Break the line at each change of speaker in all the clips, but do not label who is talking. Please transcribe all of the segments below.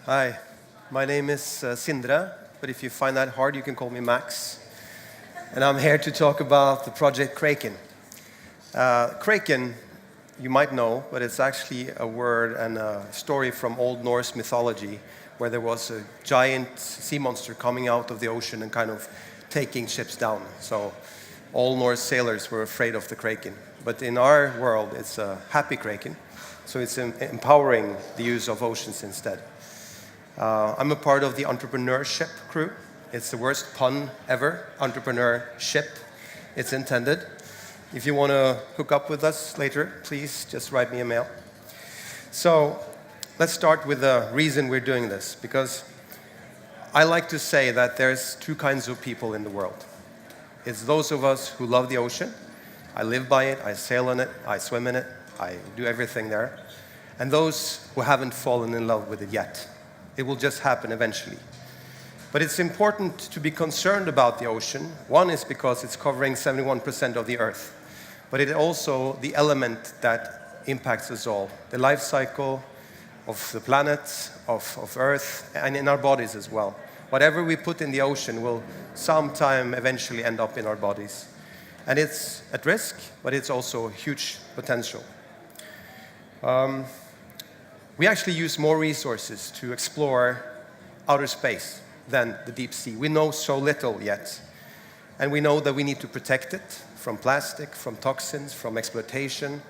Hi, my name is Sindre, but if you find that hard, you can call me Max. And I'm here to talk about the project Kraken. Kraken, you might know, but it's actually a word and a story from Old Norse mythology, where there was a giant sea monster coming out of the ocean and kind of taking ships down. So all Norse sailors were afraid of the Kraken. But in our world, it's a happy Kraken, so it's empowering the use of oceans instead. I'm a part of the entrepreneurship crew. It's the worst pun ever, entrepreneurship. It's intended. If you want to hook up with us later, please just write me a mail. So let's start with the reason we're doing this, because I like to say that there's two kinds of people in the world. It's those of us who love the ocean. I live by it, I sail on it, I swim in it, I do everything there. And those who haven't fallen in love with it yet. It will just happen eventually. But it's important to be concerned about the ocean. One is because it's covering 71% of the Earth, but it's also the element that impacts us all. The life cycle of the planet, of Earth, and in our bodies as well. Whatever we put in the ocean will sometime eventually end up in our bodies. And it's at risk, but it's also huge potential. We actually use more resources to explore outer space than the deep sea. We know so little yet. And we know that we need to protect it from plastic, from toxins, from exploitation.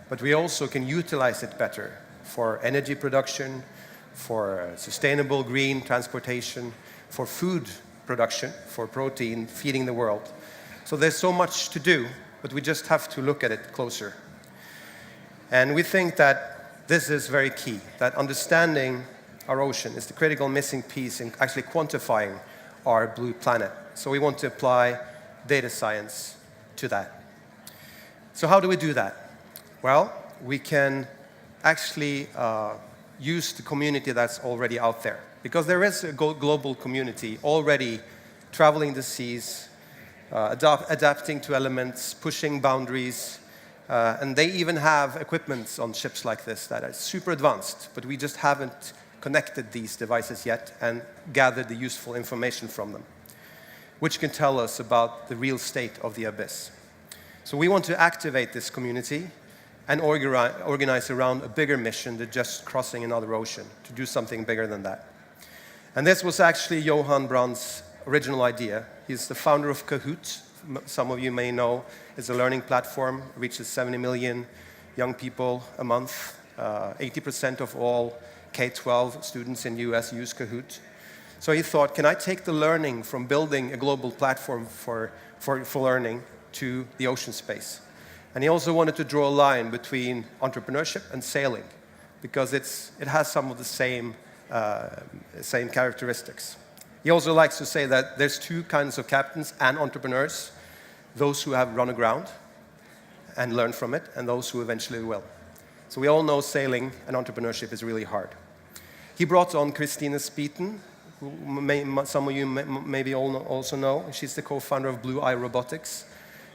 But we also can utilize it better for energy production, for sustainable green transportation, for food production, for protein, feeding the world. So there's so much to do, but we just have to look at it closer. And we think that this is very key, that understanding our ocean is the critical missing piece in actually quantifying our blue planet. So we want to apply data science to that. So how do we do that? Well, we can actually use the community that's already out there. Because there is a global community already traveling the seas, adapting to elements, pushing boundaries, and they even have equipment on ships like this that are super advanced, but we just haven't connected these devices yet and gathered the useful information from them, which can tell us about the real state of the abyss. So we want to activate this community and organize around a bigger mission than just crossing another ocean, to do something bigger than that. And this was actually Johan Brand's original idea. He's the founder of Kahoot. Some of you may know it's a learning platform, reaches 70 million young people a month. 80% of all K-12 students in the US use Kahoot. So he thought, can I take the learning from building a global platform for learning to the ocean space? And he also wanted to draw a line between entrepreneurship and sailing, because it has some of the same characteristics. He also likes to say that there's two kinds of captains and entrepreneurs, those who have run aground and learned from it, and those who eventually will. So we all know sailing and entrepreneurship is really hard. He brought on Christine Speeten, who some of you maybe also know. She's the co-founder of Blue Eye Robotics.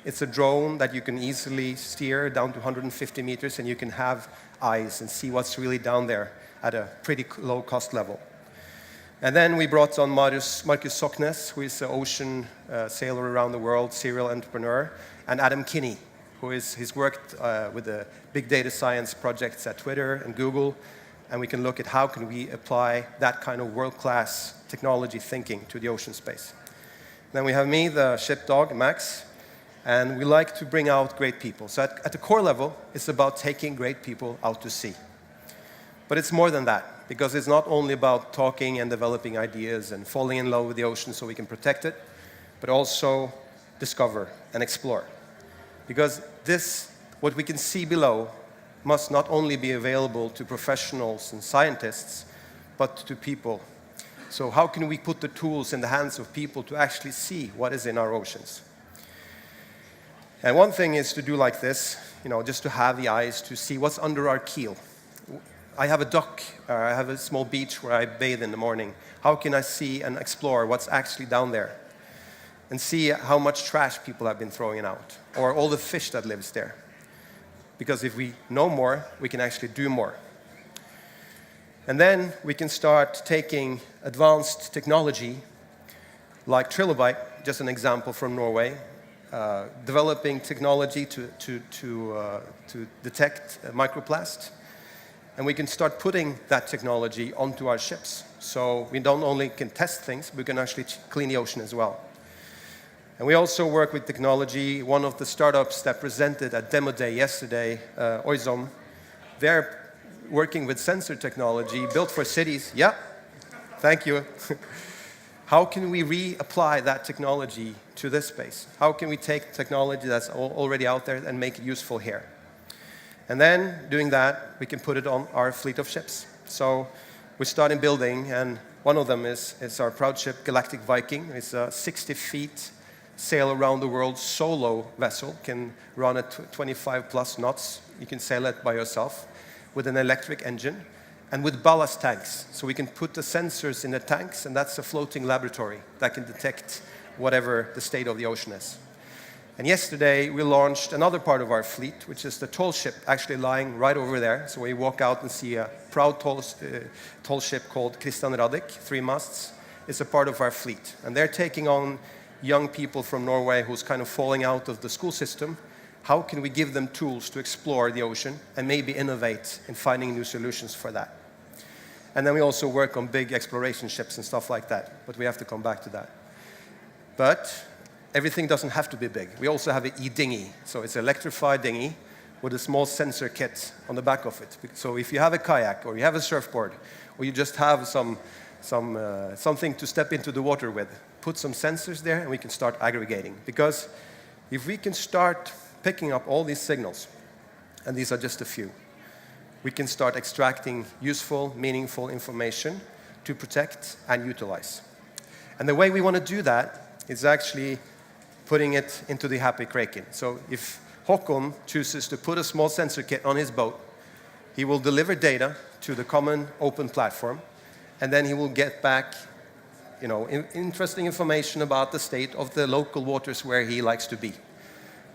It's a drone that you can easily steer down to 150 meters, and you can have eyes and see what's really down there at a pretty low cost level. And then we brought on Marcus Socknes, who is an ocean sailor around the world, serial entrepreneur, and Adam Kinney, he's worked with the big data science projects at Twitter and Google, and we can look at how can we apply that kind of world-class technology thinking to the ocean space. Then we have me, the ship dog, Max, and we like to bring out great people. So at the core level, it's about taking great people out to sea. But it's more than that, because it's not only about talking and developing ideas and falling in love with the ocean so we can protect it, but also discover and explore. Because what we can see below, must not only be available to professionals and scientists, but to people. So how can we put the tools in the hands of people to actually see what is in our oceans? And one thing is to do like this, just to have the eyes to see what's under our keel. I have a dock, I have a small beach where I bathe in the morning. How can I see and explore what's actually down there? And see how much trash people have been throwing out, or all the fish that lives there. Because if we know more, we can actually do more. And then we can start taking advanced technology like trilobite, just an example from Norway, developing technology to detect microplast. And we can start putting that technology onto our ships. So we don't only can test things, we can actually clean the ocean as well. And we also work with technology. One of the startups that presented at Demo Day yesterday, Oizom, they're working with sensor technology built for cities. Yeah, thank you. How can we reapply that technology to this space? How can we take technology that's already out there and make it useful here? And then, doing that, we can put it on our fleet of ships. So we're starting building, and one of them is our proud ship, Galactic Viking. It's a 60 feet sail around the world solo vessel, can run at 25 plus knots. You can sail it by yourself with an electric engine and with ballast tanks. So we can put the sensors in the tanks, and that's a floating laboratory that can detect whatever the state of the ocean is. And yesterday, we launched another part of our fleet, which is the tall ship, actually lying right over there. So we walk out and see a proud tall ship called Christian Radich, 3 masts. It's a part of our fleet. And they're taking on young people from Norway who's kind of falling out of the school system. How can we give them tools to explore the ocean and maybe innovate in finding new solutions for that? And then we also work on big exploration ships and stuff like that, but we have to come back to that. But everything doesn't have to be big. We also have an e-dinghy, so it's an electrified dinghy with a small sensor kit on the back of it. So if you have a kayak, or you have a surfboard, or you just have something to step into the water with, put some sensors there and we can start aggregating. Because if we can start picking up all these signals, and these are just a few, we can start extracting useful, meaningful information to protect and utilize. And the way we want to do that is actually putting it into the happy Kraken. So if Håkon chooses to put a small sensor kit on his boat, he will deliver data to the common open platform, and then he will get back interesting information about the state of the local waters where he likes to be.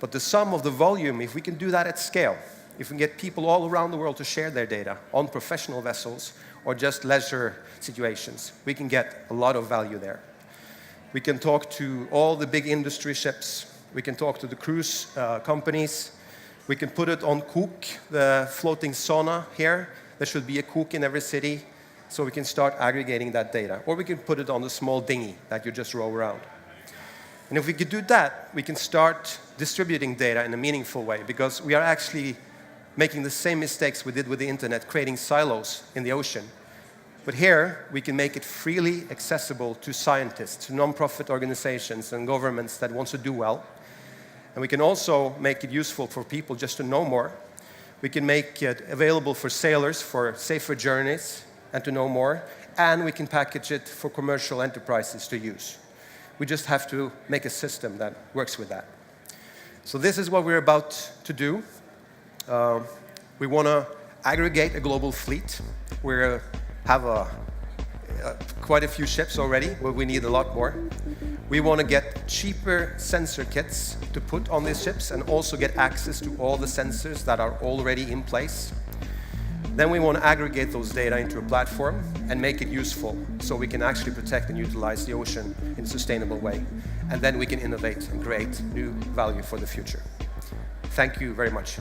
But the sum of the volume, if we can do that at scale, if we can get people all around the world to share their data on professional vessels or just leisure situations, we can get a lot of value there. We can talk to all the big industry ships. We can talk to the cruise companies. We can put it on Kok, the floating sauna here. There should be a Kok in every city, so we can start aggregating that data. Or we can put it on the small dinghy that you just row around. And if we could do that, we can start distributing data in a meaningful way, because we are actually making the same mistakes we did with the internet, creating silos in the ocean. But here, we can make it freely accessible to scientists, to non-profit organizations and governments that want to do well. And we can also make it useful for people just to know more. We can make it available for sailors for safer journeys and to know more. And we can package it for commercial enterprises to use. We just have to make a system that works with that. So this is what we're about to do. We want to aggregate a global fleet. We have quite a few ships already, but we need a lot more. We want to get cheaper sensor kits to put on these ships and also get access to all the sensors that are already in place. Then we want to aggregate those data into a platform and make it useful so we can actually protect and utilize the ocean in a sustainable way. And then we can innovate and create new value for the future. Thank you very much.